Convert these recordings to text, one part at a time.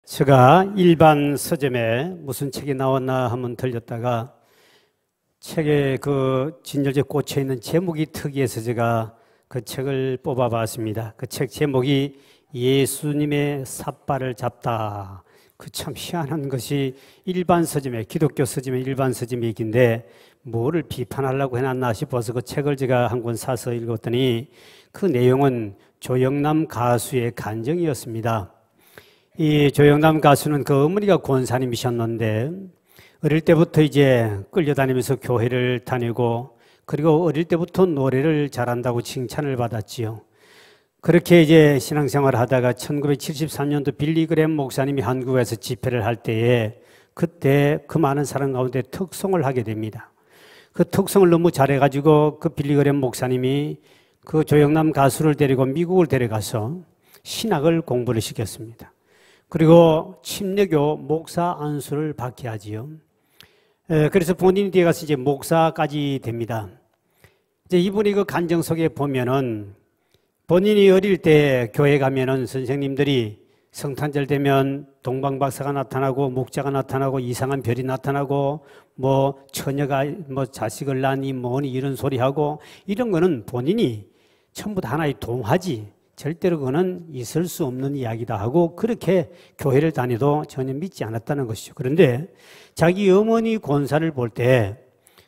제가 일반 서점에 무슨 책이 나왔나 한번 들렸다가 책에 그 진열지에 꽂혀 있는 제목이 특이해서 제가 그 책을 뽑아봤습니다. 그 책 제목이 예수님의 삿발을 잡다. 그 참 희한한 것이 일반 서점에, 기독교 서점에 일반 서점 얘기인데 뭐를 비판하려고 해놨나 싶어서 그 책을 제가 한 권 사서 읽었더니 그 내용은 조영남 가수의 간증이었습니다. 이 조영남 가수는 그 어머니가 권사님이셨는데 어릴 때부터 이제 끌려다니면서 교회를 다니고 그리고 어릴 때부터 노래를 잘한다고 칭찬을 받았지요. 그렇게 이제 신앙생활을 하다가 1973년도 빌리 그램 목사님이 한국에서 집회를 할 때에 그때 그 많은 사람 가운데 특송을 하게 됩니다. 그 특송을 너무 잘해가지고 그 빌리 그램 목사님이 그 조영남 가수를 데리고 미국을 데려가서 신학을 공부를 시켰습니다. 그리고 침례교 목사 안수를 받게 하지요. 그래서 본인이 뒤에 가서 이제 목사까지 됩니다. 이제 이분이 그 간증 속에 보면은 본인이 어릴 때 교회 가면은 선생님들이 성탄절 되면 동방박사가 나타나고 목자가 나타나고 이상한 별이 나타나고 뭐 처녀가 뭐 자식을 낳니 뭐니 이런 소리 하고 이런 거는 본인이 전부 다 하나의 동화지 절대로 그거는 있을 수 없는 이야기다 하고 그렇게 교회를 다니도 전혀 믿지 않았다는 것이죠. 그런데 자기 어머니 권사를 볼 때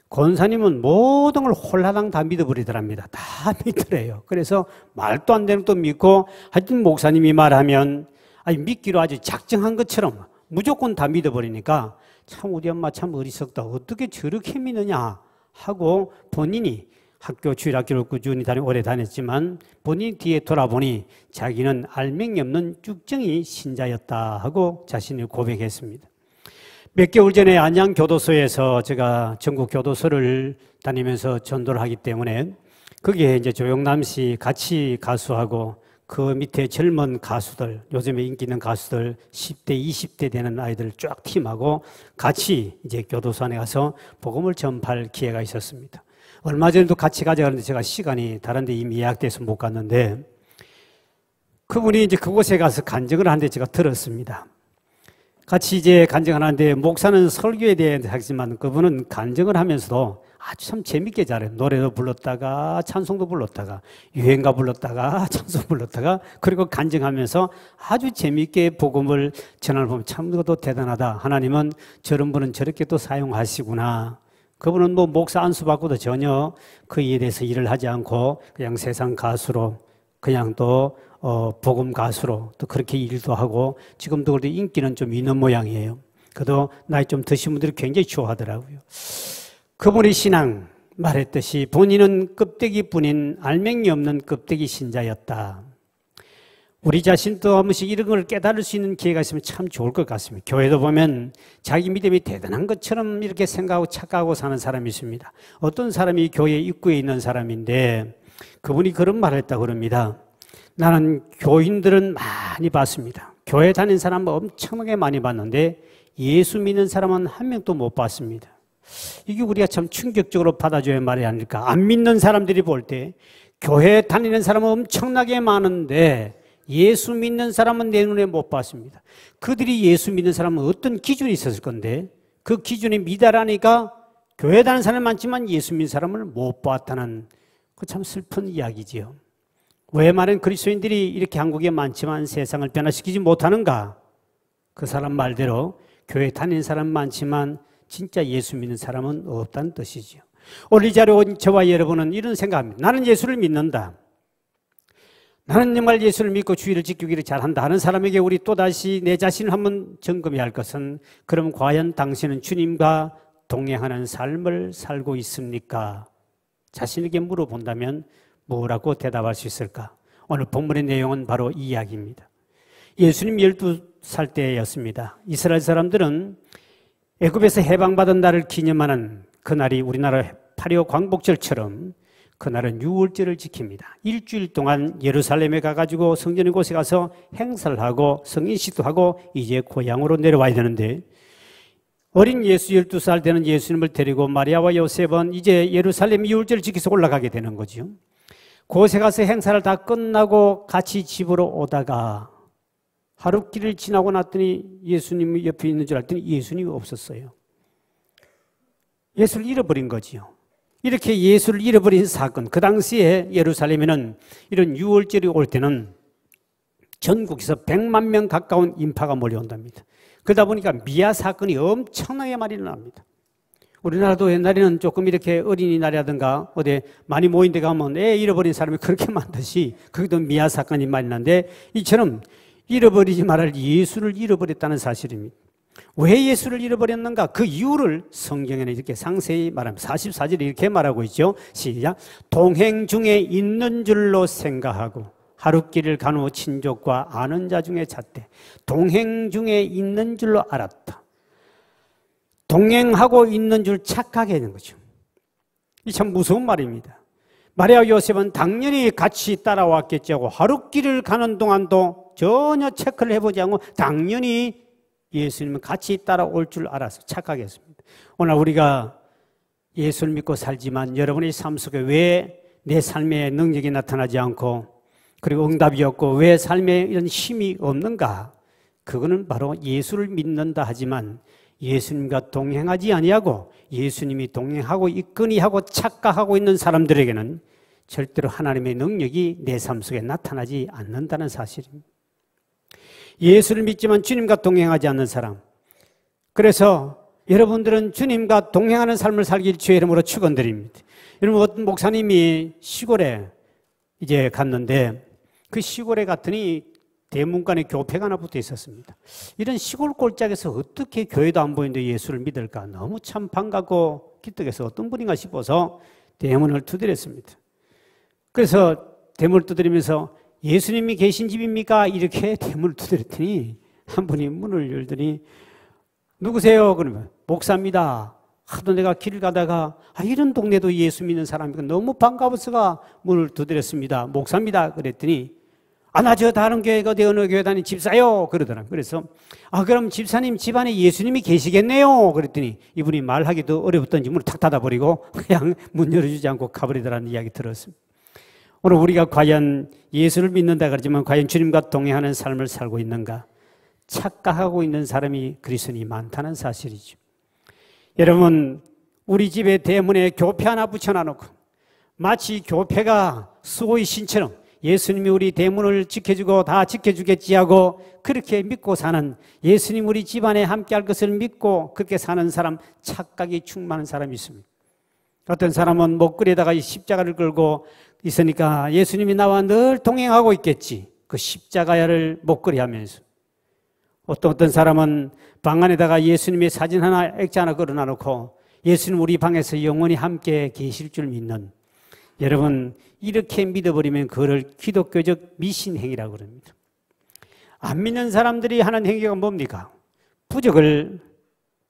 권사님은 모든 걸 홀라당 다 믿어버리더랍니다. 다 믿더래요. 그래서 말도 안 되는 것도 믿고 하여튼 목사님이 말하면 믿기로 아주 작정한 것처럼 무조건 다 믿어버리니까 참 우리 엄마 참 어리석다. 어떻게 저렇게 믿느냐 하고 본인이 학교 주일학교를 꾸준히 오래 다녔지만 본인 뒤에 돌아보니 자기는 알맹이 없는 쭉정이 신자였다 하고 자신을 고백했습니다. 몇 개월 전에 안양교도소에서 제가 전국 교도소를 다니면서 전도를 하기 때문에 거기에 이제 조영남 씨 같이 가수하고 그 밑에 젊은 가수들, 요즘에 인기 있는 가수들 10대, 20대 되는 아이들 쫙 팀하고 같이 이제 교도소 안에 가서 복음을 전파할 기회가 있었습니다. 얼마 전에도 같이 가져가는데 제가 시간이 다른 데 이미 예약돼서 못 갔는데 그분이 이제 그곳에 가서 간증을 하는데 제가 들었습니다. 같이 이제 간증을 하는데 목사는 설교에 대해 하지만 그분은 간증을 하면서도 아주 참 재밌게 잘해요. 노래도 불렀다가 찬송도 불렀다가 유행가 불렀다가 찬송 불렀다가 그리고 간증하면서 아주 재밌게 복음을 전하는 보면 참 그것도 대단하다. 하나님은 저런 분은 저렇게 또 사용하시구나. 그분은 뭐 목사 안수 받고도 전혀 그 일에 대해서 일을 하지 않고 그냥 세상 가수로 그냥 또 복음 가수로 또 그렇게 일도 하고 지금도 그래도 인기는 좀 있는 모양이에요. 그래도 나이 좀 드신 분들이 굉장히 좋아하더라고요. 그분의 신앙 말했듯이 본인은 껍데기뿐인 알맹이 없는 껍데기 신자였다. 우리 자신도 한 번씩 이런 걸 깨달을 수 있는 기회가 있으면 참 좋을 것 같습니다. 교회도 보면 자기 믿음이 대단한 것처럼 이렇게 생각하고 착각하고 사는 사람이 있습니다. 어떤 사람이 교회 입구에 있는 사람인데 그분이 그런 말을 했다고 그럽니다. 나는 교인들은 많이 봤습니다. 교회 다니는 사람은 엄청나게 많이 봤는데 예수 믿는 사람은 한 명도 못 봤습니다. 이게 우리가 참 충격적으로 받아줘야 할 말이 아닐까. 안 믿는 사람들이 볼 때 교회 다니는 사람은 엄청나게 많은데 예수 믿는 사람은 내 눈에 못 봤습니다. 그들이 예수 믿는 사람은 어떤 기준이 있었을 건데 그 기준이 미달하니까 교회 다니는 사람은 많지만 예수 믿는 사람을 못 봤다는 그 참 슬픈 이야기지요. 왜 많은 그리스도인들이 이렇게 한국에 많지만 세상을 변화시키지 못하는가? 그 사람 말대로 교회 다니는 사람 많지만 진짜 예수 믿는 사람은 없다는 뜻이지요. 오늘 이 자리에 온 저와 여러분은 이런 생각합니다. 나는 예수를 믿는다. 나는 정말 예수를 믿고 주의를 지키기를 잘한다 하는 사람에게 우리 또다시 내 자신을 한번 점검해야 할 것은 그럼 과연 당신은 주님과 동행하는 삶을 살고 있습니까? 자신에게 물어본다면 뭐라고 대답할 수 있을까? 오늘 본문의 내용은 바로 이 이야기입니다. 예수님 12살 때였습니다. 이스라엘 사람들은 애굽에서 해방받은 날을 기념하는 그날이 우리나라 8.25 광복절처럼 그날은 6월절을 지킵니다. 일주일 동안 예루살렘에 가가지고 성전 곳에 가서 행사를 하고 성인식도 하고 이제 고향으로 내려와야 되는데 어린 예수 12살 되는 예수님을 데리고 마리아와 요셉은 이제 예루살렘 6월절을 지켜서 올라가게 되는 거죠. 그곳에 가서 행사를 다 끝나고 같이 집으로 오다가 하루길을 지나고 났더니 예수님이 옆에 있는 줄 알았더니 예수님이 없었어요. 예수를 잃어버린 거지요. 이렇게 예수를 잃어버린 사건, 그 당시에 예루살렘에는 이런 유월절이 올 때는 전국에서 100만 명 가까운 인파가 몰려온답니다. 그러다 보니까 미아 사건이 엄청나게 많이 일어납니다. 우리나라도 옛날에는 조금 이렇게 어린이날이라든가 어디 많이 모인 데 가면 애 잃어버린 사람이 그렇게 많듯이 거기도 미아 사건이 많이 나는데 이처럼 잃어버리지 말할 예수를 잃어버렸다는 사실입니다. 왜 예수를 잃어버렸는가? 그 이유를 성경에는 이렇게 상세히 말합니다. 44절에 이렇게 말하고 있죠. 시작. 동행 중에 있는 줄로 생각하고 하루길을 간후 친족과 아는 자 중에 잣대. 동행 중에 있는 줄로 알았다. 동행하고 있는 줄 착각해 있는 거죠. 이 참 무서운 말입니다. 마리아 요셉은 당연히 같이 따라왔겠지 하고 하루길을 가는 동안도 전혀 체크를 해보지 않고 당연히 예수님은 같이 따라올 줄 알아서 착각했습니다. 오늘 우리가 예수를 믿고 살지만 여러분의 삶 속에 왜 내 삶에 능력이 나타나지 않고 그리고 응답이 없고 왜 삶에 이런 힘이 없는가? 그거는 바로 예수를 믿는다 하지만 예수님과 동행하지 아니하고 예수님이 동행하고 있거니 하고 착각하고 있는 사람들에게는 절대로 하나님의 능력이 내 삶 속에 나타나지 않는다는 사실입니다. 예수를 믿지만 주님과 동행하지 않는 사람. 그래서 여러분들은 주님과 동행하는 삶을 살길 주의 이름으로 축원드립니다. 여러분 어떤 목사님이 시골에 이제 갔는데 그 시골에 갔더니 대문간에 교회가 하나 붙어 있었습니다. 이런 시골 꼴짝에서 어떻게 교회도 안 보이는데 예수를 믿을까? 너무 참 반갑고 기특해서 어떤 분인가 싶어서 대문을 두드렸습니다. 그래서 대문을 두드리면서 예수님이 계신 집입니까? 이렇게 대문을 두드렸더니 한 분이 문을 열더니 누구세요? 그러면 목사입니다. 하도 내가 길을 가다가 이런 동네도 예수 믿는 사람이니까 너무 반가워서가 문을 두드렸습니다. 목사입니다. 그랬더니 나 저 다른 교회가 어디 어느 교회 다니는 집사요. 그러더라고요. 그래서 그럼 집사님 집안에 예수님이 계시겠네요. 그랬더니 이분이 말하기도 어려웠던지 문을 탁 닫아버리고 그냥 문 열어주지 않고 가버리더라는 이야기 들었습니다. 오늘 우리가 과연 예수를 믿는다 그러지만 과연 주님과 동행하는 삶을 살고 있는가? 착각하고 있는 사람이 그리스도인이 많다는 사실이죠. 여러분 우리 집에 대문에 교패 하나 붙여놔놓고 마치 교패가 수호의 신처럼 예수님이 우리 대문을 지켜주고 다 지켜주겠지 하고 그렇게 믿고 사는 예수님 우리 집안에 함께할 것을 믿고 그렇게 사는 사람 착각이 충만한 사람이 있습니다. 어떤 사람은 목걸이에다가 이 십자가를 걸고 있으니까 예수님이 나와 늘 동행하고 있겠지. 그 십자가를 목걸이 하면서. 어떤 사람은 방 안에다가 예수님의 사진 하나, 액자 하나 걸어놔 놓고 예수님 우리 방에서 영원히 함께 계실 줄 믿는 여러분 이렇게 믿어버리면 그걸 기독교적 미신행위라고 그럽니다. 안 믿는 사람들이 하는 행위가 뭡니까? 부적을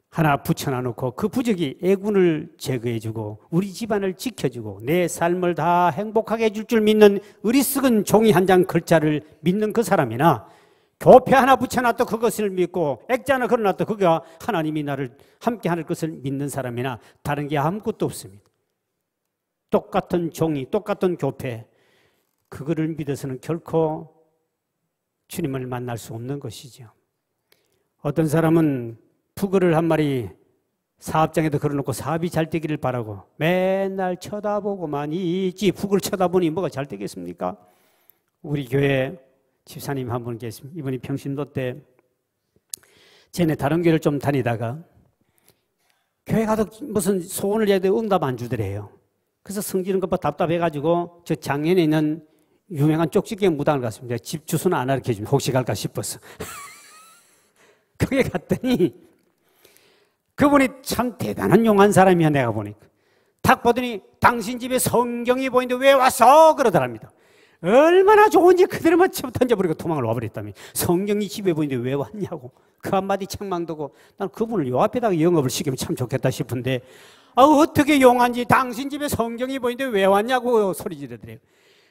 하나 붙여놔놓고 그 부적이 애군을 제거해주고 우리 집안을 지켜주고 내 삶을 다 행복하게 해줄 줄 믿는 어리석은 종이 한 장 글자를 믿는 그 사람이나 교패 하나 붙여놨다 그것을 믿고 액자 하나 걸어놨다 그가 하나님이 나를 함께 할 것을 믿는 사람이나 다른 게 아무것도 없습니다. 똑같은 종이 똑같은 교패 그거를 믿어서는 결코 주님을 만날 수 없는 것이죠. 어떤 사람은 푸그를 한 마리 사업장에도 걸어놓고 사업이 잘 되기를 바라고 맨날 쳐다보고만 있지 푸그를 쳐다보니 뭐가 잘 되겠습니까? 우리 교회 집사님 한 분 계십니다. 이분이 평신도 때 전에 다른 교회를 좀 다니다가 교회 가도 무슨 소원을 해야 돼 응답 안 주더래요. 그래서 성지는 것보다 답답해가지고 저 장현에 있는 유명한 쪽지게 무당을 갔습니다. 집 주소는 안 알려줍니다. 혹시 갈까 싶어서. 거기 갔더니 그분이 참 대단한 용한 사람이야 내가 보니까. 딱 보더니 당신 집에 성경이 보이는데 왜 왔어? 그러더랍니다. 얼마나 좋은지 그대로만 쳐 던져버리고 도망을 와버렸다며. 성경이 집에 보이는데 왜 왔냐고. 그 한마디 책망두고 난 그분을 요 앞에다가 영업을 시키면 참 좋겠다 싶은데 어떻게 용한지 당신 집에 성경이 보이는데 왜 왔냐고 소리 지르더래요.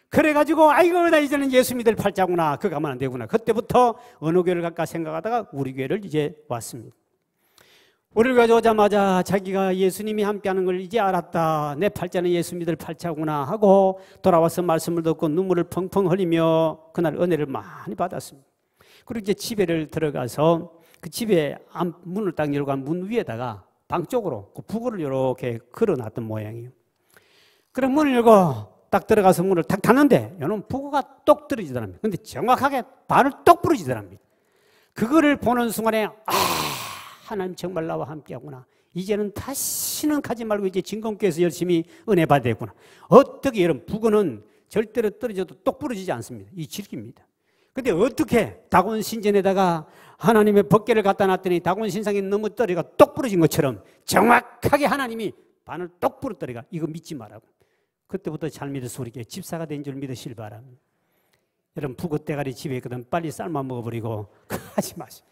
그래가지고 아이고 나 이제는 예수 믿을 팔자구나. 그거 가면 안 되구나. 그때부터 어느 교회를 갈까 생각하다가 우리 교회를 이제 왔습니다. 우리 교회 오자마자 자기가 예수님이 함께하는 걸 이제 알았다. 내 팔자는 예수 믿을 팔자구나 하고 돌아와서 말씀을 듣고 눈물을 펑펑 흘리며 그날 은혜를 많이 받았습니다. 그리고 이제 집에를 들어가서 그 집에 문을 딱 열고 문 위에다가 방 쪽으로 그 부고를 이렇게 걸어놨던 모양이에요. 그럼 문을 열고 딱 들어가서 문을 탁 닫는데 여러분 부고가 똑 떨어지더랍니다. 근데 정확하게 발을 똑 부러지더랍니다. 그거를 보는 순간에 하나님 정말 나와 함께하구나. 이제는 다시는 가지 말고 이제 진공교에서 열심히 은혜 받아야 되구나. 어떻게 여러분 부고는 절대로 떨어져도 똑 부러지지 않습니다. 이 질기입니다. 근데 어떻게 다곤 신전에다가 하나님의 법궤를 갖다 놨더니 다곤 신상이 너무 떨어가 똑 부러진 것처럼 정확하게 하나님이 반을 똑 부러뜨리가 이거 믿지 말라고. 그때부터 잘 믿어서 우리에게 집사가 된 줄 믿으실 바랍니다. 여러분 부고 대가리 집에 있거든 빨리 삶아 먹어버리고 하지 마세요.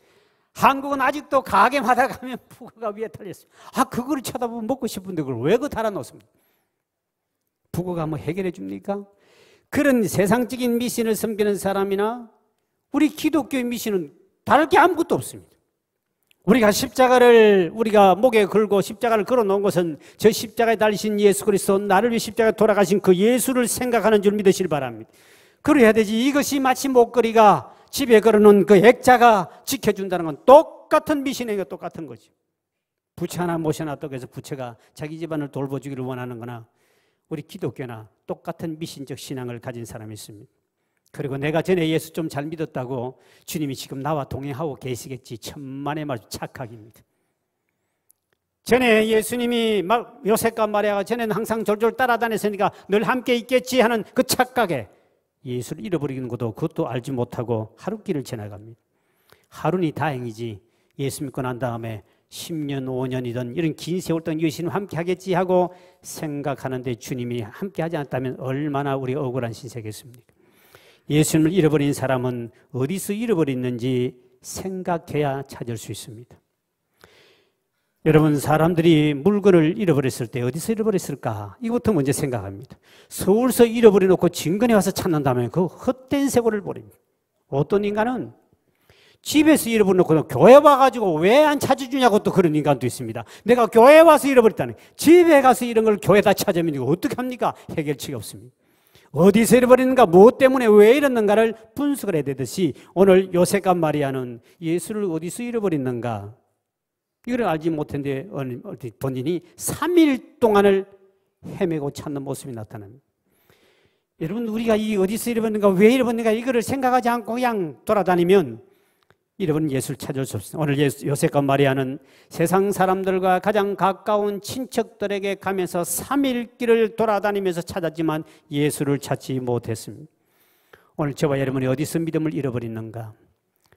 한국은 아직도 가게마다 가면 부고가 위에 달렸어요. 그거를 쳐다보면 먹고 싶은데 그걸 왜 그 달아놓습니까? 부고가 뭐 해결해 줍니까? 그런 세상적인 미신을 섬기는 사람이나 우리 기독교의 미신은 다를 게 아무것도 없습니다. 우리가 십자가를 우리가 목에 걸고 십자가를 걸어놓은 것은 저 십자가에 달리신 예수 그리스도 나를 위해 십자가에 돌아가신 그 예수를 생각하는 줄 믿으실 바랍니다. 그래야 되지. 이것이 마치 목걸이가 집에 걸어놓은 그 액자가 지켜준다는 건 똑같은 미신에게 똑같은 거죠. 부채 하나 모셔놨다고 해서 부채가 자기 집안을 돌봐주기를 원하는 거나 우리 기독교나 똑같은 미신적 신앙을 가진 사람이 있습니다. 그리고 내가 전에 예수 좀 잘 믿었다고 주님이 지금 나와 동행하고 계시겠지. 천만의 말 착각입니다. 전에 예수님이 막 요셉과 마리아가 전에는 항상 졸졸 따라다녔으니까 늘 함께 있겠지 하는 그 착각에 예수를 잃어버리는 것도 그것도 알지 못하고 하루길을 지나갑니다. 하루니 다행이지 예수 믿고 난 다음에 10년, 5년이든 이런 긴 세월 동안 예수님 함께 하겠지 하고 생각하는데 주님이 함께 하지 않았다면 얼마나 우리 억울한 신세겠습니까? 예수님을 잃어버린 사람은 어디서 잃어버렸는지 생각해야 찾을 수 있습니다. 여러분 사람들이 물건을 잃어버렸을 때 어디서 잃어버렸을까? 이것부터 먼저 생각합니다. 서울서 잃어버려놓고 진근에 와서 찾는다면 그 헛된 세월을 버립니다. 어떤 인간은 집에서 잃어버려놓고 교회 와가지고 왜 안 찾아주냐고 또 그런 인간도 있습니다. 내가 교회 와서 잃어버렸다는 집에 가서 이런 걸 교회에다 찾으면 이거 어떻게 합니까? 해결책이 없습니다. 어디서 잃어버리는가, 무엇 때문에 왜 이랬는가를 분석을 해야 되듯이 오늘 요셉과 마리아는 예수를 어디서 잃어버렸는가 이걸 알지 못했는데 본인이 3일 동안을 헤매고 찾는 모습이 나타납니다. 여러분 우리가 이 어디서 잃어버렸는가 왜 잃어버렸는가 이거를 생각하지 않고 그냥 돌아다니면 잃어버린 예수를 찾을 수 없습니다. 오늘 요셉과 마리아는 세상 사람들과 가장 가까운 친척들에게 가면서 3일 길을 돌아다니면서 찾았지만 예수를 찾지 못했습니다. 오늘 저와 여러분이 어디서 믿음을 잃어버렸는가,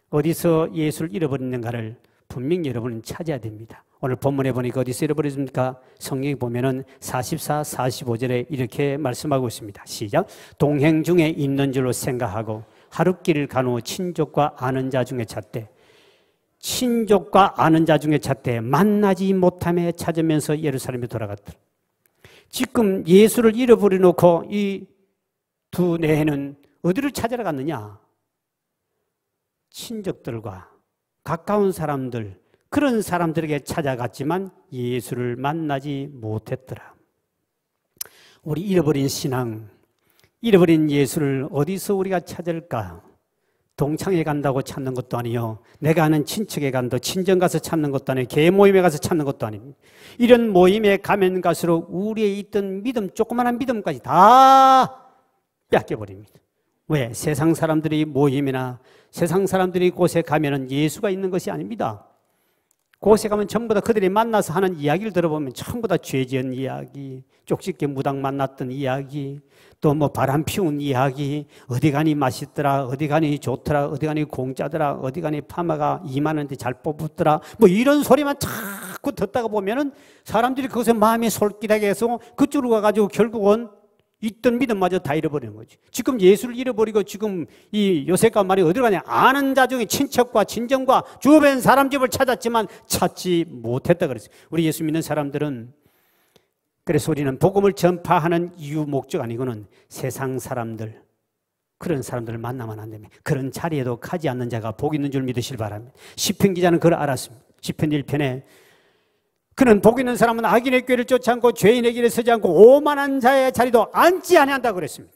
어디서 예수를 잃어버렸는가를 분명히 여러분은 찾아야 됩니다. 오늘 본문에 보니까 어디서 잃어버렸습니까? 성경에 보면은 44, 45절에 이렇게 말씀하고 있습니다. 시작. 동행 중에 있는 줄로 생각하고 하룻길을 간 후 친족과 아는 자 중에 찾되 친족과 아는 자 중에 찾되 만나지 못하며 찾으면서 예루살렘에 돌아갔더라. 지금 예수를 잃어버려 놓고 이 두 내해는 어디를 찾으러 갔느냐? 친족들과 가까운 사람들, 그런 사람들에게 찾아갔지만 예수를 만나지 못했더라. 우리 잃어버린 신앙, 잃어버린 예수를 어디서 우리가 찾을까? 동창회 간다고 찾는 것도 아니요, 내가 아는 친척에 간다 친정 가서 찾는 것도 아니요, 교회 모임에 가서 찾는 것도 아닙니다. 이런 모임에 가면 갈수록 우리에 있던 믿음, 조그마한 믿음까지 다 뺏겨버립니다. 왜? 세상 사람들이 모임이나 세상 사람들이 곳에 가면은 예수가 있는 것이 아닙니다. 곳에 가면 전부 다 그들이 만나서 하는 이야기를 들어보면 전부 다 죄 지은 이야기, 쪽집게 무당 만났던 이야기, 또 뭐 바람 피운 이야기, 어디 가니 맛있더라, 어디 가니 좋더라, 어디 가니 공짜더라, 어디 가니 파마가 2만 원대 잘 뽑았더라, 뭐 이런 소리만 자꾸 듣다가 보면은 사람들이 그것에 마음이 솔깃하게 해서 그쪽으로 가가지고 결국은 있던 믿음마저 다 잃어버리는 거지. 지금 예수를 잃어버리고 지금 이 요셉과 마리아 어디로 가냐? 아는 자 중에 친척과 친정과 주변 사람 집을 찾았지만 찾지 못했다 그랬어요. 우리 예수 믿는 사람들은, 그래서 우리는 복음을 전파하는 이유 목적 아니고는 세상 사람들, 그런 사람들을 만나면 안 됩니다. 그런 자리에도 가지 않는 자가 복 있는 줄 믿으실 바랍니다. 시편 기자는 그걸 알았습니다. 시편 1편에 그는 복 있는 사람은 악인의 꾀를 쫓지 않고 죄인의 길에 서지 않고 오만한 자의 자리도 앉지 아니한다고 그랬습니다.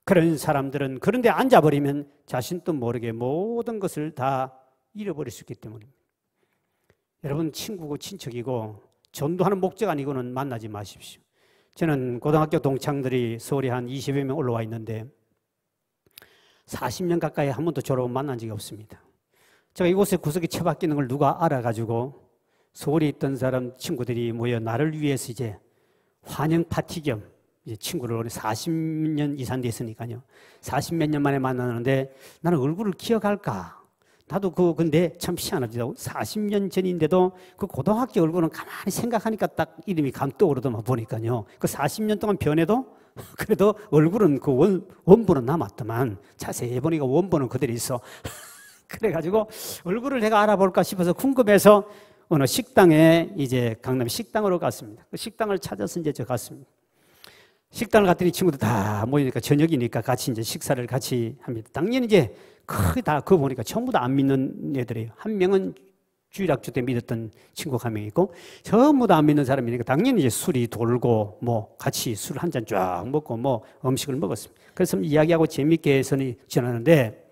그런 사람들은 그런데 앉아버리면 자신도 모르게 모든 것을 다 잃어버릴 수 있기 때문입니다. 여러분, 친구고 친척이고 전도하는 목적 아니고는 만나지 마십시오. 저는 고등학교 동창들이 서울에 한 20여 명 올라와 있는데 40년 가까이 한 번도 졸업을 만난 적이 없습니다. 제가 이곳에 구석에 처박혀 있는 걸 누가 알아가지고 서울에 있던 사람 친구들이 모여 나를 위해서 이제 환영 파티 겸 이제 친구를 40년 이상 됐으니까요. 40몇 년 만에 만나는데 나는 얼굴을 기억할까? 나도 근데 참 희한하죠. 40년 전인데도 그 고등학교 얼굴은 가만히 생각하니까 딱 이름이 감떠오르더만 보니까요. 그 40년 동안 변해도 그래도 얼굴은 그 원본은 남았더만 자세히 보니까 원본은 그대로 있어. 그래가지고 얼굴을 내가 알아볼까 싶어서 궁금해서 어느 식당에 이제 강남 식당으로 갔습니다. 그 식당을 찾아서 이제 저 갔습니다. 식당을 갔더니 친구들 다 모이니까 저녁이니까 같이 이제 식사를 같이 합니다. 당연히 이제 거의 다 그거 보니까 전부 다 안 믿는 애들이에요. 한 명은 주일학교 때 믿었던 친구가 한 명 있고 전부 다 안 믿는 사람이니까 당연히 이제 술이 돌고 뭐 같이 술 한 잔 쫙 먹고 뭐 음식을 먹었습니다. 그래서 이야기하고 재밌게 선이 지나는데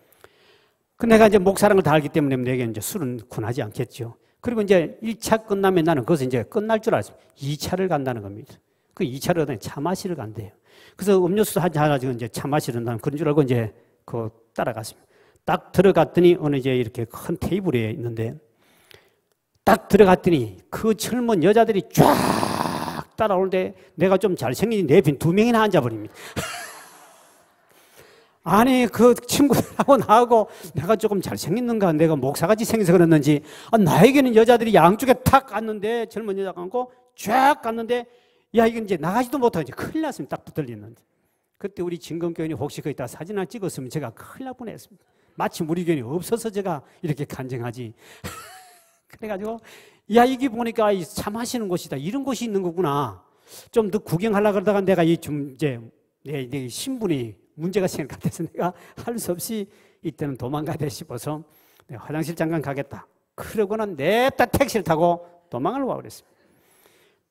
그 내가 이제 목사랑을 다 알기 때문에 내게 이제 술은 권하지 않겠죠. 그리고 이제 1차 끝나면 나는 그것은 이제 끝날 줄 알았습니다. 2차를 간다는 겁니다. 그 2차를 하더니 차 마시러 간대요. 그래서 음료수 한 잔 가지고 이제 차 마시러 나는 그런 줄 알고 이제 그 따라갔습니다. 딱 들어갔더니 어느 이제 이렇게 큰 테이블에 있는데 딱 들어갔더니 그 젊은 여자들이 쫙 따라오는데 내가 좀 잘생긴 내 빈 2명이나 앉아버립니다. 아니 그 친구들하고 나하고 내가 조금 잘생겼는가 내가 목사같이 생겨서 그랬는지 나에게는 여자들이 양쪽에 탁 갔는데 젊은 여자가 앉고 쫙 갔는데 야 이건 이제 나가지도 못하고 이제 큰일 났습니다. 딱 붙들리는데 그때 우리 진검교인이 혹시 거기다 사진 하나 찍었으면 제가 큰일 날 뻔했습니다. 마침 우리 교인이 없어서 제가 이렇게 간증하지. 그래가지고 야 이게 보니까 이 차 마시는 곳이다 이런 곳이 있는 거구나. 좀 더 구경하려고 그러다가 내가 이 좀 이제 내 신분이 문제가 생길 것 같아서 내가 할 수 없이 이때는 도망가야 돼 싶어서 내가 화장실 잠깐 가겠다. 그러고는 냅다 택시를 타고 도망을 와 그랬습니다.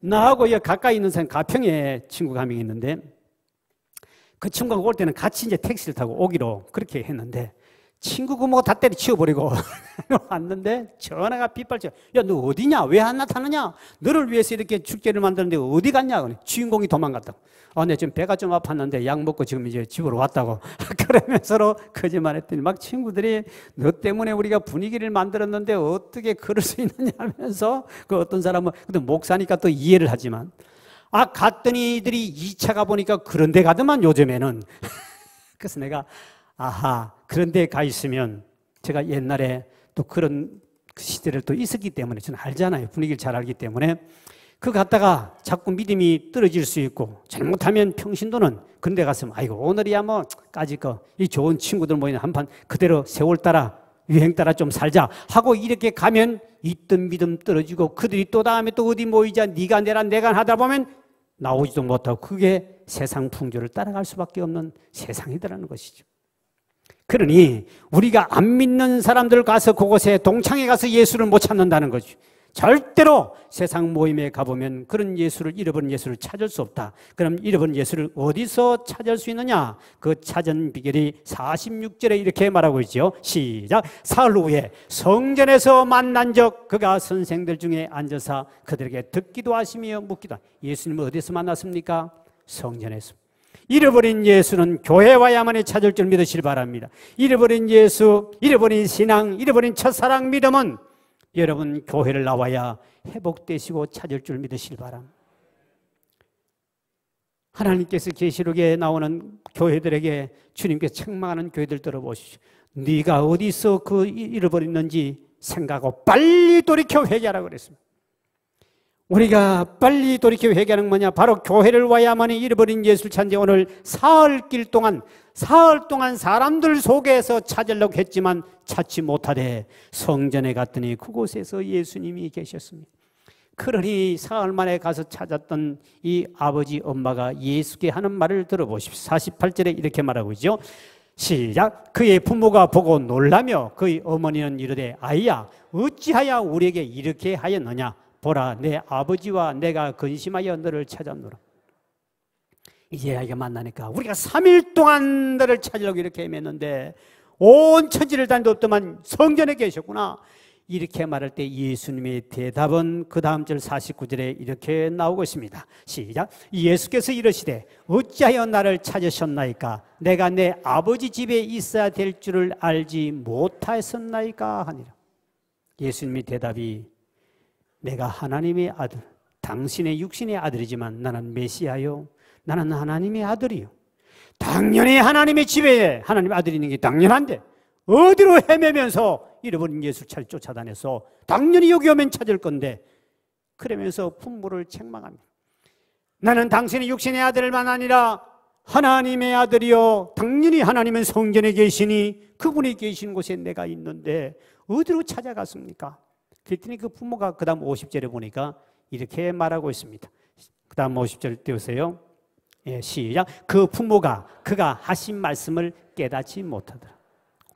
나하고 여기 가까이 있는 사람 가평에 친구가 한 명 있는데 그 친구가 올 때는 같이 이제 택시를 타고 오기로 그렇게 했는데 친구 구멍 다 때려치워버리고 왔는데 전화가 빗발쳐. 야, 너 어디냐? 왜 안 나타나냐? 너를 위해서 이렇게 축제를 만드는데 어디 갔냐? 주인공이 도망갔다고. 네, 지금 배가 좀 아팠는데 약 먹고 지금 이제 집으로 왔다고. 그러면서 서로 거짓말 했더니 막 친구들이 너 때문에 우리가 분위기를 만들었는데 어떻게 그럴 수 있느냐 하면서 그 어떤 사람은 근데 목사니까 또 이해를 하지만 갔더니 이들이 2차 가보니까 그런 데 가더만 요즘에는. 그래서 내가 아하, 그런 데 가 있으면 제가 옛날에 또 그런 시대를 또 있었기 때문에 저는 알잖아요. 분위기를 잘 알기 때문에 그 갔다가 자꾸 믿음이 떨어질 수 있고 잘못하면 평신도는 그런 데 갔으면 아이고 오늘이야 뭐 까짓 거 이 좋은 친구들 모이는 한판 그대로 세월 따라 유행 따라 좀 살자 하고 이렇게 가면 있던 믿음 떨어지고 그들이 또 다음에 또 어디 모이자 네가 내라 내가 하다 보면 나오지도 못하고 그게 세상 풍조를 따라갈 수밖에 없는 세상이더라는 것이죠. 그러니 우리가 안 믿는 사람들 가서 그곳에 동창회 가서 예수를 못 찾는다는 거죠. 절대로 세상 모임에 가보면 그런 예수를 잃어버린 예수를 찾을 수 없다. 그럼 잃어버린 예수를 어디서 찾을 수 있느냐? 그 찾은 비결이 46절에 이렇게 말하고 있죠. 시작. 사흘 후에 성전에서 만난 적 그가 선생들 중에 앉아서 그들에게 듣기도 하시며 묻기도 하시며 예수님을 어디서 만났습니까? 성전에서. 잃어버린 예수는 교회 와야만이 찾을 줄 믿으시기 바랍니다. 잃어버린 예수, 잃어버린 신앙, 잃어버린 첫사랑 믿음은 여러분 교회를 나와야 회복되시고 찾을 줄 믿으시기 바랍니다. 하나님께서 계시록에 나오는 교회들에게 주님께서 책망하는 교회들 들어보시죠. 네가 어디서 그 잃어버렸는지 생각하고 빨리 돌이켜 회개하라고 그랬습니다. 우리가 빨리 돌이켜 회개하는 뭐냐? 바로 교회를 와야만이 잃어버린 예수를 찾는데 오늘 사흘 동안 사람들 속에서 찾으려고 했지만 찾지 못하되 성전에 갔더니 그곳에서 예수님이 계셨습니다. 그러니 사흘 만에 가서 찾았던 이 아버지 엄마가 예수께 하는 말을 들어보십시오. 48절에 이렇게 말하고 있죠. 시작. 그의 부모가 보고 놀라며 그의 어머니는 이르되 아이야 어찌하여 우리에게 이렇게 하였느냐? 보라 내 아버지와 내가 근심하여 너를 찾았노라. 이제 아이가 만나니까 우리가 3일 동안 너를 찾으려고 이렇게 헤맸는데 온 천지를 다니도 없더만 성전에 계셨구나. 이렇게 말할 때 예수님의 대답은 그 다음 절 49절에 이렇게 나오고 있습니다. 시작. 예수께서 이르시되 어찌하여 나를 찾으셨나이까? 내가 내 아버지 집에 있어야 될 줄을 알지 못하였나이까 하니라. 예수님의 대답이 내가 하나님의 아들, 당신의 육신의 아들이지만 나는 메시아요, 나는 하나님의 아들이요. 당연히 하나님의 집에 하나님의 아들이 있는 게 당연한데 어디로 헤매면서 잃어버린 예수 찾아 쫓아다녀서 당연히 여기 오면 찾을 건데, 그러면서 부모를 책망합니다. 나는 당신의 육신의 아들만 아니라 하나님의 아들이요, 당연히 하나님은 성전에 계시니 그분이 계신 곳에 내가 있는데 어디로 찾아갔습니까? 그랬더니 그 부모가 그 다음 50절에 보니까 이렇게 말하고 있습니다. 그 다음 50절 띄우세요. 예, 시작. 그 부모가 그가 하신 말씀을 깨닫지 못하더라.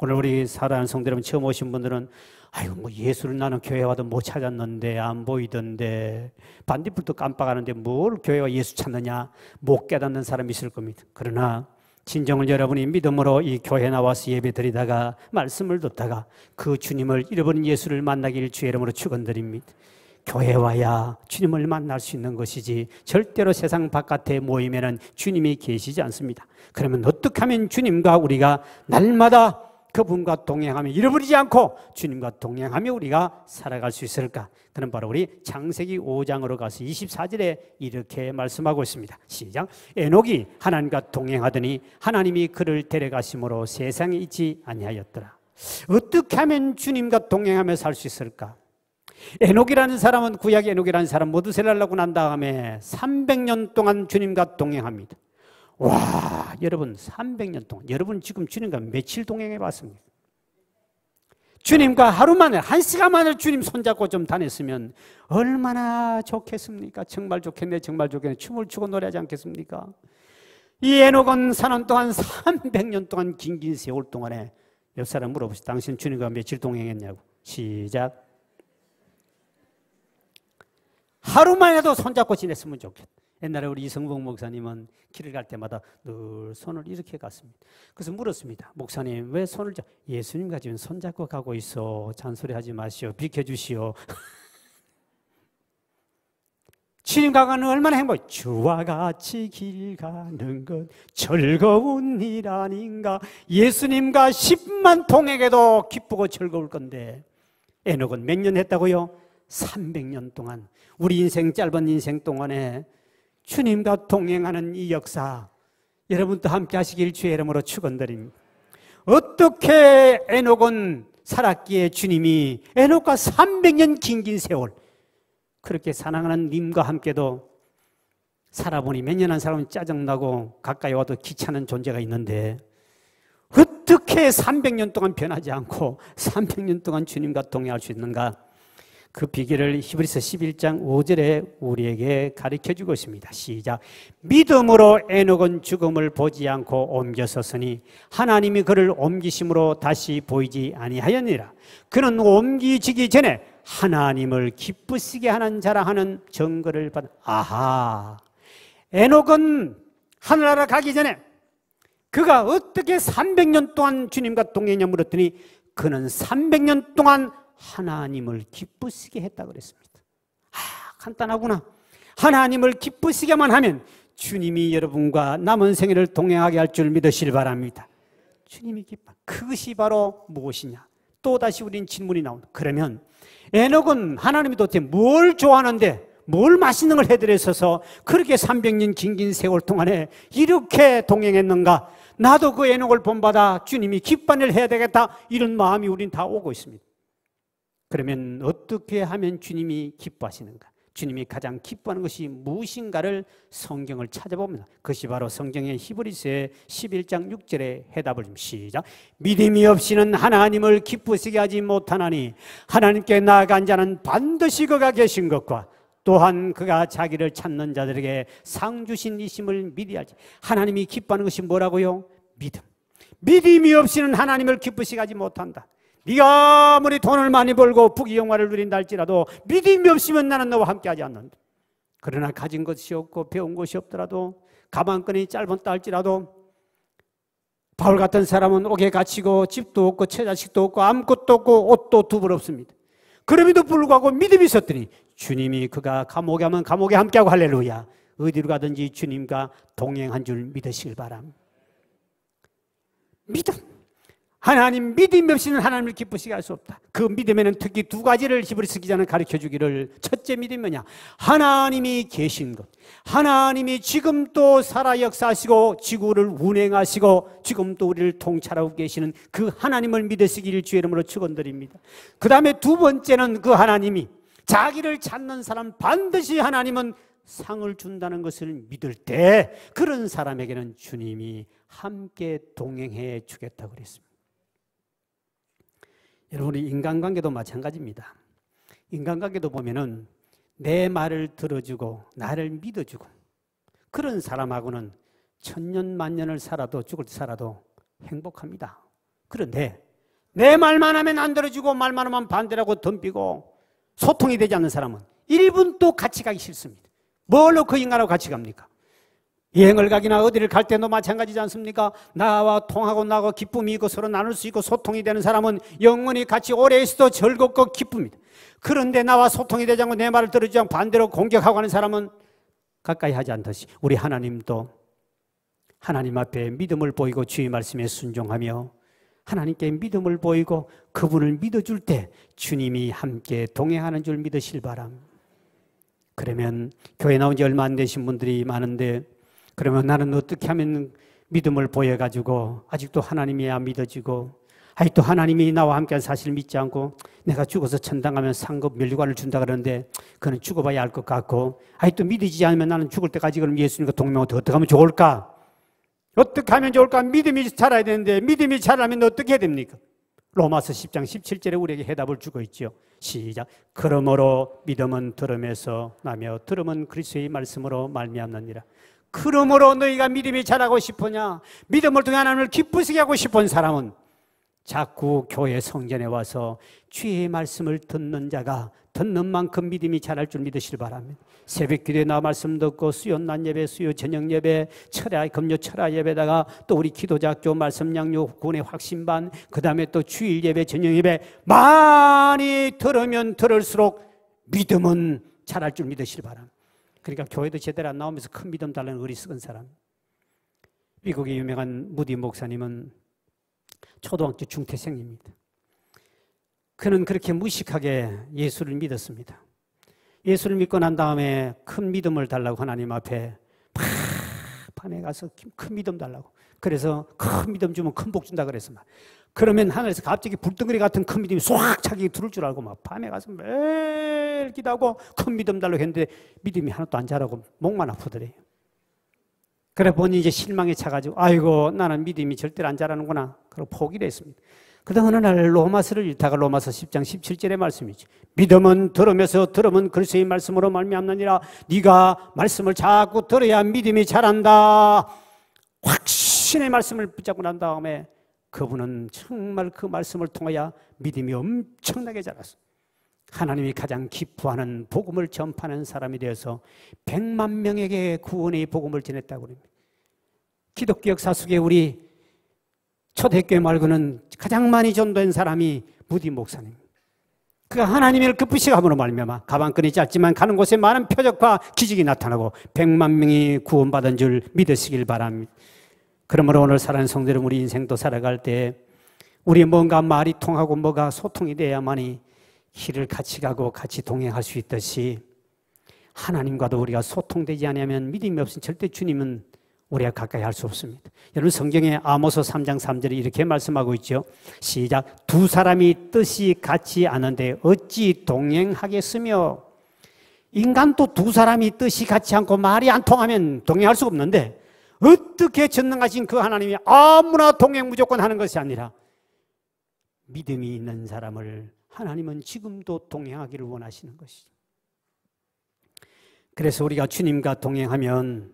오늘 우리 사랑하는 성도 여러분, 처음 오신 분들은 아이고 뭐 예수를 나는 교회 와도 못 찾았는데, 안 보이던데, 반딧불도 깜빡하는데 뭘 교회와 예수 찾느냐, 못 깨닫는 사람이 있을 겁니다. 그러나 진정을 여러분이 믿음으로 이 교회 나와서 예배 드리다가 말씀을 듣다가 그 주님을 잃어버린 예수를 만나길 주의 이름으로 축원드립니다. 교회 와야 주님을 만날 수 있는 것이지 절대로 세상 바깥에 모이면은 주님이 계시지 않습니다. 그러면 어떻게 하면 주님과 우리가 날마다 그분과 동행하며 잃어버리지 않고 주님과 동행하며 우리가 살아갈 수 있을까? 그는 바로 우리 창세기 5장으로 가서 24절에 이렇게 말씀하고 있습니다. 시작. 에녹이 하나님과 동행하더니 하나님이 그를 데려가심으로 세상에 있지 아니하였더라. 어떻게 하면 주님과 동행하며 살 수 있을까? 에녹이라는 사람은, 구약의 에녹이라는 사람, 모두셀라를 낳고 난 다음에 300년 동안 주님과 동행합니다. 와, 여러분 300년 동안, 여러분 지금 주님과 며칠 동행해 봤습니까? 주님과 하루 만에, 1시간 만에 주님 손잡고 좀 다녔으면 얼마나 좋겠습니까? 정말 좋겠네, 정말 좋겠네. 춤을 추고 노래하지 않겠습니까? 이 에녹은 사는 동안 300년 동안 긴 세월 동안에, 옆 사람 물어보시죠. 당신 주님과 며칠 동행했냐고. 시작. 하루만 해도 손잡고 지냈으면 좋겠다. 옛날에 우리 이성봉 목사님은 길을 갈 때마다 늘 손을 이렇게 갔습니다. 그래서 물었습니다. 목사님, 왜 손을 예수님과 지금 손잡고 가고 있어. 잔소리하지 마시오. 비켜주시오. 주님과 가는 얼마나 행복해. 주와 같이 길 가는 것 즐거운 일 아닌가. 예수님과 10만 통행해도 기쁘고 즐거울 건데, 에녹은 몇 년 했다고요? 300년 동안. 우리 인생, 짧은 인생 동안에 주님과 동행하는 이 역사, 여러분도 함께 하시길 주의 이름으로 축원드립니다. 어떻게 에녹은 살았기에 주님이 에녹과 300년 긴 세월 그렇게 사랑하는 님과 함께도 살아보니 몇 년 한 사람은 짜증나고 가까이 와도 귀찮은 존재가 있는데 어떻게 300년 동안 변하지 않고 300년 동안 주님과 동행할 수 있는가? 그 비결을 히브리서 11장 5절에 우리에게 가르쳐주고 있습니다. 시작. 믿음으로 에녹은 죽음을 보지 않고 옮겨섰으니 하나님이 그를 옮기심으로 다시 보이지 아니하였느니라. 그는 옮기지기 전에 하나님을 기쁘시게 하는 자라 하는 증거를 받아. 아하, 에녹은 하늘나라 가기 전에 그가 어떻게 300년 동안 주님과 동행했냐 물었더니 그는 300년 동안 하나님을 기쁘시게 했다 그랬습니다. 아, 간단하구나. 하나님을 기쁘시게만 하면 주님이 여러분과 남은 생애를 동행하게 할 줄 믿으시길 바랍니다. 주님이 기뻐. 그것이 바로 무엇이냐? 또다시 우린 질문이 나온다. 그러면 에녹은 하나님이 도대체 뭘 좋아하는데, 뭘 맛있는 걸 해드렸어서 그렇게 300년 긴 세월 동안에 이렇게 동행했는가? 나도 그 에녹을 본받아 주님이 기뻐하는 일을 해야 되겠다, 이런 마음이 우린 다 오고 있습니다. 그러면 어떻게 하면 주님이 기뻐하시는가? 주님이 가장 기뻐하는 것이 무엇인가를 성경을 찾아봅니다. 그것이 바로 성경의 히브리서의 11장 6절의 해답을 좀 시작. 믿음이 없이는 하나님을 기쁘시게 하지 못하나니 하나님께 나아간 자는 반드시 그가 계신 것과 또한 그가 자기를 찾는 자들에게 상 주신 이심을 미리 알지. 하나님이 기뻐하는 것이 뭐라고요? 믿음. 믿음이 없이는 하나님을 기쁘시게 하지 못한다. 네가 아무리 돈을 많이 벌고 부귀영화를 누린다 할지라도 믿음이 없으면 나는 너와 함께하지 않는다. 그러나 가진 것이 없고 배운 것이 없더라도 가방끈이 짧은다 할지라도 바울 같은 사람은 옥에 갇히고 집도 없고 처자식도 없고 아무것도 없고 옷도 두 벌 없습니다. 그럼에도 불구하고 믿음이 있었더니 주님이 그가 감옥에 하면 감옥에 함께하고 할렐루야. 어디로 가든지 주님과 동행한 줄 믿으시길 바랍니다. 믿음. 하나님 믿음 없이는 하나님을 기쁘시게 할 수 없다. 그 믿음에는 특히 두 가지를 히브리서 기자는 가르쳐주기를, 첫째 믿음이 뭐냐? 하나님이 계신 것, 하나님이 지금도 살아 역사하시고 지구를 운행하시고 지금도 우리를 통찰하고 계시는 그 하나님을 믿으시기를 주의 이름으로 축원드립니다. 그 다음에 두 번째는 그 하나님이 자기를 찾는 사람 반드시 하나님은 상을 준다는 것을 믿을 때 그런 사람에게는 주님이 함께 동행해 주겠다고 그랬습니다. 여러분, 우리 인간관계도 마찬가지입니다. 인간관계도 보면은 내 말을 들어주고 나를 믿어주고 그런 사람하고는 천년 만년을 살아도 죽을 때 살아도 행복합니다. 그런데 내 말만 하면 안 들어주고 말만 하면 반대라고 덤비고 소통이 되지 않는 사람은 1분도 같이 가기 싫습니다. 뭘로 그 인간하고 같이 갑니까? 여행을 가기나 어디를 갈 때도 마찬가지지 않습니까? 나와 통하고 나하고 기쁨이 있고 서로 나눌 수 있고 소통이 되는 사람은 영원히 같이 오래 있어도 즐겁고 기쁩니다. 그런데 나와 소통이 되지 않고 내 말을 들어주지 않고 반대로 공격하고 하는 사람은 가까이 하지 않듯이 우리 하나님도 하나님 앞에 믿음을 보이고 주의 말씀에 순종하며 하나님께 믿음을 보이고 그분을 믿어줄 때 주님이 함께 동행하는 줄 믿으실 바람. 그러면 교회 나온 지 얼마 안 되신 분들이 많은데 그러면 나는 어떻게 하면 믿음을 보여가지고 아직도 하나님이 안 믿어지고 아직도 하나님이 나와 함께한 사실을 믿지 않고 내가 죽어서 천당 가면 상급 면류관을 준다 그러는데 그는 죽어봐야 알 것 같고 아직도 믿어지지 않으면 나는 죽을 때까지 그럼 예수님과 동맹하면 어떻게 하면 좋을까? 어떻게 하면 좋을까? 믿음이 자라야 되는데 믿음이 자라면 어떻게 해야 됩니까? 로마서 10장 17절에 우리에게 해답을 주고 있죠. 시작. 그러므로 믿음은 들음에서 나며 들음은 그리스도의 말씀으로 말미암느니라. 그러므로 너희가 믿음이 자라고 싶으냐? 믿음을 통해 하나님을 기쁘시게 하고 싶은 사람은 자꾸 교회 성전에 와서 주의 말씀을 듣는 자가 듣는 만큼 믿음이 자랄 줄 믿으시길 바랍니다. 새벽 기도에 나 말씀 듣고 수요 낮 예배, 수요 저녁 예배, 철야 금요 철야 예배다가 또 우리 기도작조 말씀 양육 군의 확신반 그 다음에 또 주일 예배 저녁 예배 많이 들으면 들을수록 믿음은 자랄 줄 믿으시길 바랍니다. 그러니까 교회도 제대로 안 나오면서 큰 믿음 달라는 어리석은 사람. 미국의 유명한 무디 목사님은 초등학교 중퇴생입니다. 그는 그렇게 무식하게 예수를 믿었습니다. 예수를 믿고 난 다음에 큰 믿음을 달라고 하나님 앞에 밤에 가서 큰 믿음 달라고. 그래서 큰 믿음 주면 큰 복 준다 그래서 막. 그러면 하늘에서 갑자기 불덩어리 같은 큰 믿음이 쏙 차게 들을 줄 알고 막 밤에 가서 매일 기도하고 큰 믿음 달라고 했는데 믿음이 하나도 안 자라고 목만 아프더래요. 그래 보니 이제 실망에 차가지고 아이고 나는 믿음이 절대로 안 자라는구나. 그리고 포기를 했습니다. 그러다 어느 날 로마서를 읽다가 로마서 10장 17절의 말씀이죠. 믿음은 들으면서 들으면 그리스도의 말씀으로 말미암느니라. 네가 말씀을 자꾸 들어야 믿음이 자란다. 확신의 말씀을 붙잡고 난 다음에 그분은 정말 그 말씀을 통하여 믿음이 엄청나게 자랐어요. 하나님이 가장 기뻐하는 복음을 전파하는 사람이 되어서 100만 명에게 구원의 복음을 전했다고 합니다. 기독교 역사 속에 우리 초대교회 말고는 가장 많이 전도한 사람이 무디 목사님. 그가 하나님을 기쁘시게 함으로 말미암아 가방끈이 짧지만 가는 곳에 많은 표적과 기적이 나타나고 100만 명이 구원받은 줄 믿으시길 바랍니다. 그러므로 오늘 살아가는 성도들 우리 인생도 살아갈 때 우리 뭔가 말이 통하고 뭐가 소통이 돼야만이 길을 같이 가고 같이 동행할 수 있듯이 하나님과도 우리가 소통되지 않으면 믿음이 없으면 절대 주님은 우리가 가까이 할 수 없습니다. 여러분 성경에 아모스 3장 3절에 이렇게 말씀하고 있죠. 시작. 두 사람이 뜻이 같지 않은데 어찌 동행하겠으며. 인간도 두 사람이 뜻이 같지 않고 말이 안 통하면 동행할 수가 없는데 어떻게 전능하신 그 하나님이 아무나 동행 무조건 하는 것이 아니라 믿음이 있는 사람을 하나님은 지금도 동행하기를 원하시는 것이죠. 그래서 우리가 주님과 동행하면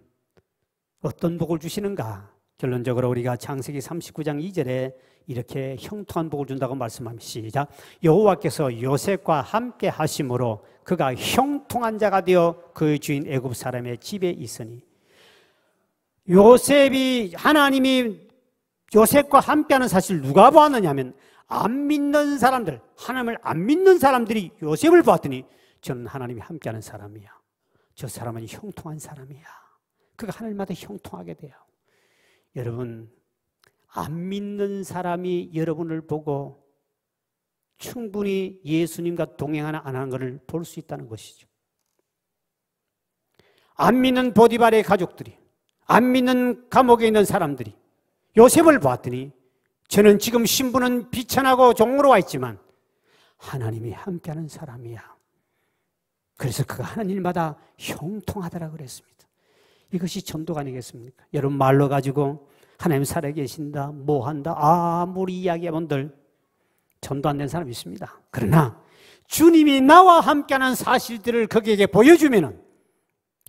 어떤 복을 주시는가? 결론적으로 우리가 창세기 39장 2절에 이렇게 형통한 복을 준다고 말씀합니다. 시작. 여호와께서 요셉과 함께 하심으로 그가 형통한 자가 되어 그 주인 애굽 사람의 집에 있으니. 요셉이 하나님이 요셉과 함께하는 사실을 누가 보았느냐 하면 안 믿는 사람들, 하나님을 안 믿는 사람들이 요셉을 보았더니 저는 하나님이 함께하는 사람이야. 저 사람은 형통한 사람이야. 그가 하늘마다 형통하게 돼요. 여러분, 안 믿는 사람이 여러분을 보고 충분히 예수님과 동행하나 안 하는 것을 볼 수 있다는 것이죠. 안 믿는 보디발의 가족들이, 안 믿는 감옥에 있는 사람들이 요셉을 보았더니 저는 지금 신분은 비천하고 종으로 와 있지만 하나님이 함께하는 사람이야. 그래서 그가 하는 일마다 형통하더라 그랬습니다. 이것이 전도가 아니겠습니까? 여러분 말로 가지고 하나님 살아계신다, 뭐 한다, 아무리 이야기해본들 전도 안 된 사람이 있습니다. 그러나 주님이 나와 함께하는 사실들을 그에게 보여주면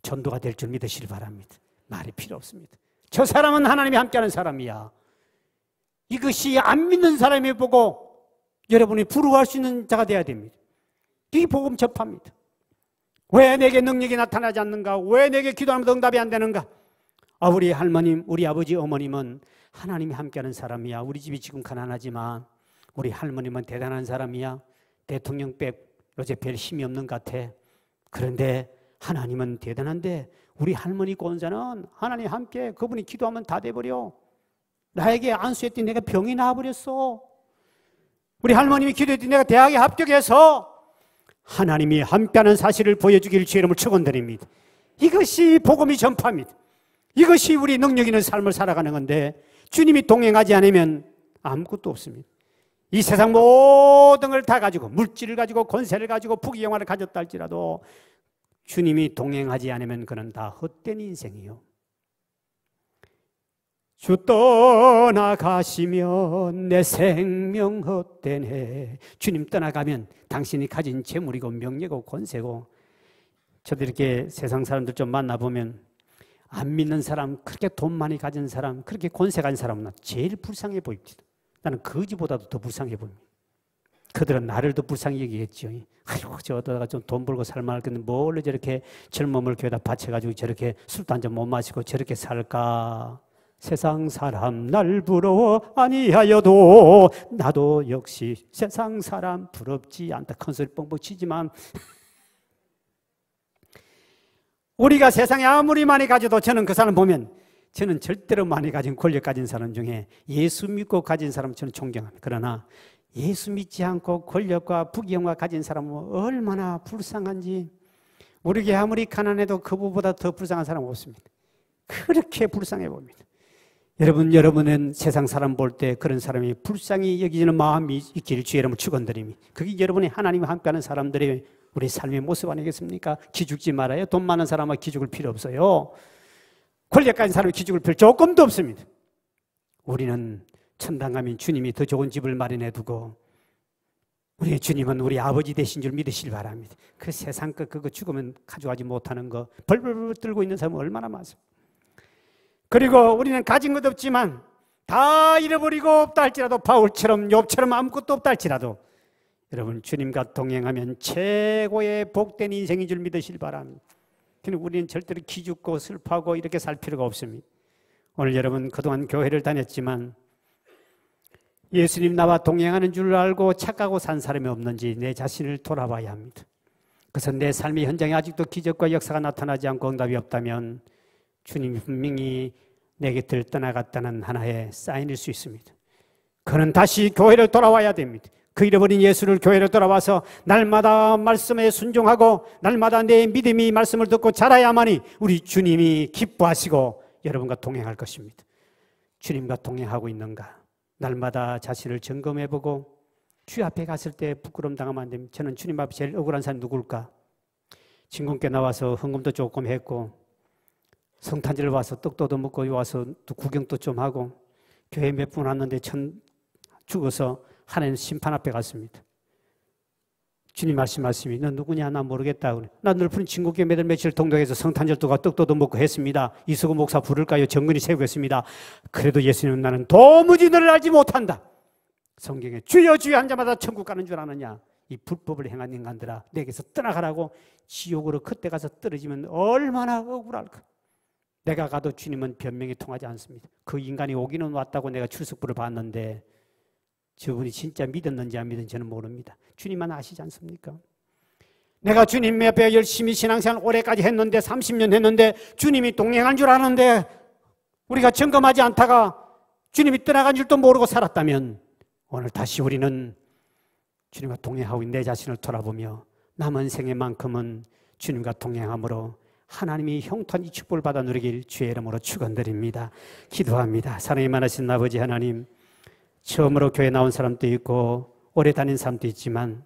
전도가 될 줄 믿으시길 바랍니다. 말이 필요 없습니다. 저 사람은 하나님이 함께하는 사람이야. 이것이 안 믿는 사람이 보고 여러분이 부러워할 수 있는 자가 되어야 됩니다. 이 복음 접합니다. 왜 내게 능력이 나타나지 않는가? 왜 내게 기도하면 응답이 안 되는가? 우리 할머님, 우리 아버지, 어머님은 하나님이 함께하는 사람이야. 우리 집이 지금 가난하지만 우리 할머님은 대단한 사람이야. 대통령백 요새 별 힘이 없는 것 같아. 그런데 하나님은 대단한데 우리 할머니 권사는 하나님 함께 그분이 기도하면 다 돼버려. 나에게 안수했더니 내가 병이 나와버렸어. 우리 할머님이 기도했더니 내가 대학에 합격해서 하나님이 함께하는 사실을 보여주기를 주의 이름으로 축원드립니다. 이것이 복음이 전파입니다. 이것이 우리 능력 있는 삶을 살아가는 건데 주님이 동행하지 않으면 아무것도 없습니다. 이 세상 모든 걸 다 가지고 물질을 가지고 권세를 가지고 부귀영화를 가졌다 할지라도 주님이 동행하지 않으면 그는 다 헛된 인생이요. 주 떠나가시면 내 생명 헛되네. 주님 떠나가면 당신이 가진 재물이고 명예고 권세고. 저도 이렇게 세상 사람들 좀 만나보면 안 믿는 사람, 그렇게 돈 많이 가진 사람, 그렇게 권세 가진 사람은 제일 불쌍해 보입니다. 나는 거지보다도 더 불쌍해 보입니다. 그들은 나를 더 불쌍히 여기겠죠. 아이고 저러다가 좀 돈 벌고 살만할 건데 뭘 저렇게 젊음을 교회다 바쳐가지고 저렇게 술도 한 잔 못 마시고 저렇게 살까. 세상 사람 날 부러워 아니하여도 나도 역시 세상 사람 부럽지 않다. 큰소리 뻥뻥 치지만 우리가 세상에 아무리 많이 가져도 저는 그 사람 보면 저는 절대로 많이 가진 권력 가진 사람 중에 예수 믿고 가진 사람 저는 존경합니다. 그러나 예수 믿지 않고 권력과 부귀영화 가진 사람은 얼마나 불쌍한지. 우리에게 아무리 가난해도 그보다 더 불쌍한 사람은 없습니다. 그렇게 불쌍해 봅니다. 여러분은 세상 사람 볼 때 그런 사람이 불쌍히 여기지는 마음이 있기를 주의 이름으로 축원드립니다. 그게 여러분이 하나님과 함께하는 사람들의 우리 삶의 모습 아니겠습니까? 기죽지 말아요. 돈 많은 사람은 기죽을 필요 없어요. 권력 가진 사람이 기죽을 필요 조금도 없습니다. 우리는 천당 가면 주님이 더 좋은 집을 마련해 두고 우리의 주님은 우리 아버지 되신 줄 믿으시길 바랍니다. 그 세상 것 그거 죽으면 가져가지 못하는 거 벌벌 떨고 있는 사람은 얼마나 많습니까? 그리고 우리는 가진 것 없지만 다 잃어버리고 없다 할지라도 바울처럼 욥처럼 아무것도 없다 할지라도 여러분 주님과 동행하면 최고의 복된 인생인 줄 믿으시길 바랍니다. 그러니 우리는 절대로 기죽고 슬퍼하고 이렇게 살 필요가 없습니다. 오늘 여러분 그동안 교회를 다녔지만 예수님 나와 동행하는 줄 알고 착각하고 산 사람이 없는지 내 자신을 돌아봐야 합니다. 그래서 내 삶의 현장에 아직도 기적과 역사가 나타나지 않고 응답이 없다면 주님이 분명히 내 곁을 떠나갔다는 하나의 사인일 수 있습니다. 그는 다시 교회로 돌아와야 됩니다. 그 잃어버린 예수를 교회로 돌아와서 날마다 말씀에 순종하고 날마다 내 믿음이 말씀을 듣고 자라야만이 우리 주님이 기뻐하시고 여러분과 동행할 것입니다. 주님과 동행하고 있는가? 날마다 자신을 점검해보고 주 앞에 갔을 때 부끄러움 당하면 안 됩니다. 저는 주님 앞에 제일 억울한 사람이 누굴까? 진공께 나와서 헌금도 조금 했고 성탄절 와서 떡도 먹고 와서 또 구경도 좀 하고 교회 몇 분 왔는데 죽어서 하나님 심판 앞에 갔습니다. 주님 말씀이 너 누구냐? 나 모르겠다. 나 늘푸른 진국교회 매달 며칠 동덕에서 성탄절도 가 떡도 먹고 했습니다. 이수구 목사 부를까요? 정근히 세우겠습니다. 그래도 예수님은 나는 도무지 너를 알지 못한다. 성경에 주여 주여 한 자마다 천국 가는 줄 아느냐? 이 불법을 행한 인간들아 내게서 떠나가라고 지옥으로 그때 가서 떨어지면 얼마나 억울할까. 내가 가도 주님은 변명이 통하지 않습니다. 그 인간이 오기는 왔다고 내가 출석부를 봤는데 저분이 진짜 믿었는지 안 믿었는지 저는 모릅니다. 주님만 아시지 않습니까? 내가 주님 옆에 열심히 신앙생활 오래까지 했는데 30년 했는데 주님이 동행한 줄 아는데 우리가 점검하지 않다가 주님이 떠나간 줄도 모르고 살았다면 오늘 다시 우리는 주님과 동행하고 내 자신을 돌아보며 남은 생애만큼은 주님과 동행함으로 하나님이 형통한 이 축복을 받아 누리길 주의 이름으로 축원드립니다. 기도합니다. 사랑이 많으신 아버지 하나님, 처음으로 교회 나온 사람도 있고 오래 다닌 사람도 있지만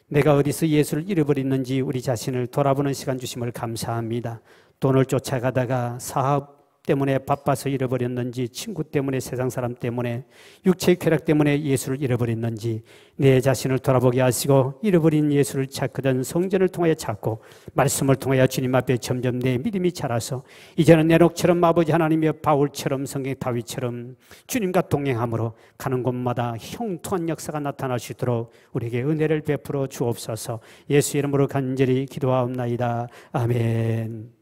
내가 어디서 예수를 잃어버렸는지 우리 자신을 돌아보는 시간 주심을 감사합니다. 돈을 쫓아가다가 사업 때문에 바빠서 잃어버렸는지, 친구 때문에, 세상 사람 때문에, 육체의 쾌락 때문에 예수를 잃어버렸는지 내 자신을 돌아보게 하시고 잃어버린 예수를 찾거든 성전을 통하여 찾고 말씀을 통하여 주님 앞에 점점 내 믿음이 자라서 이제는 에녹처럼 아버지 하나님의 바울처럼 성경 다윗처럼 주님과 동행함으로 가는 곳마다 형통한 역사가 나타날 수 있도록 우리에게 은혜를 베풀어 주옵소서. 예수 이름으로 간절히 기도하옵나이다. 아멘.